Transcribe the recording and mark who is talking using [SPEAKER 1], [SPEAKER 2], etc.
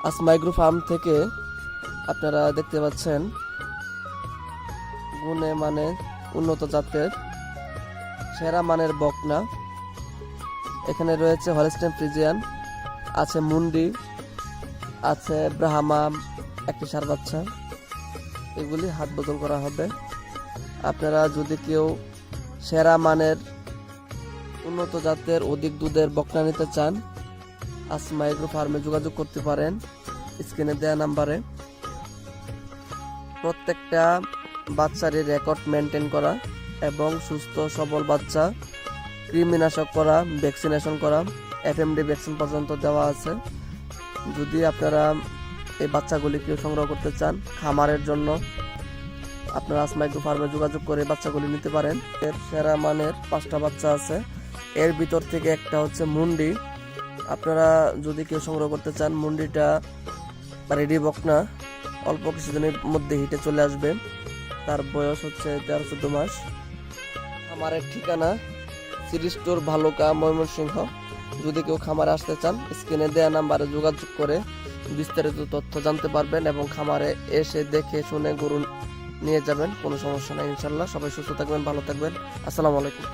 [SPEAKER 1] Asma agro farm থেকে আপনারা দেখতে পাচ্ছেন গুণে মানে উন্নত জাতের সেরা মানের বকনা। এখানে রয়েছে হলস্টাইন ফ্রিজিয়ান, আছে মুন্ডি, আছে ব্রাহ্মা একটি ষাঁড় বাচ্চা। এগুলি হাত বদল করা হবে। আপনারা যদি কেউ সেরা মানের উন্নত জাতের অধিক দুধের বকনা নিতে চান, আসমা এগ্রো ফার্মে যোগাযোগ করতে পারেন স্ক্রিনে দেওয়া নাম্বারে। প্রত্যেকটা বাচ্চারই রেকর্ড মেনটেন করা এবং সুস্থ সবল বাচ্চা, কৃমিনাশক করা, ভ্যাকসিনেশন করা, এফএমডি ভ্যাকসিন পর্যন্ত দেওয়া আছে। যদি আপনারা এই বাচ্চাগুলি কেউ সংগ্রহ করতে চান খামারের জন্য, আপনারা আসমা এগ্রো ফার্মে যোগাযোগ করে বাচ্চাগুলি নিতে পারেন। এর সেরা মানের 5টা বাচ্চা আছে, এর ভিতর থেকে একটা হচ্ছে মুন্ডি। আপনারা যদি কেউ সংগ্রহ করতে চান, মুন্ডিটা রেডি বকনা, অল্প কিছুদিনের মধ্যে হিটে চলে আসবে। তার বয়স হচ্ছে 13-14 মাস। খামারের ঠিকানা সিটি স্টোর, ভালুকা, ময়মনসিংহ। যদি কেউ খামারে আসতে চান, স্ক্রিনে দেওয়া নাম্বারে যোগাযোগ করে বিস্তারিত তথ্য জানতে পারবেন এবং খামারে এসে দেখে শুনে গরু নিয়ে যাবেন। কোনো সমস্যা নাই ইনশাল্লাহ। সবাই সুস্থ থাকবেন, ভালো থাকবেন। আসসালামু আলাইকুম।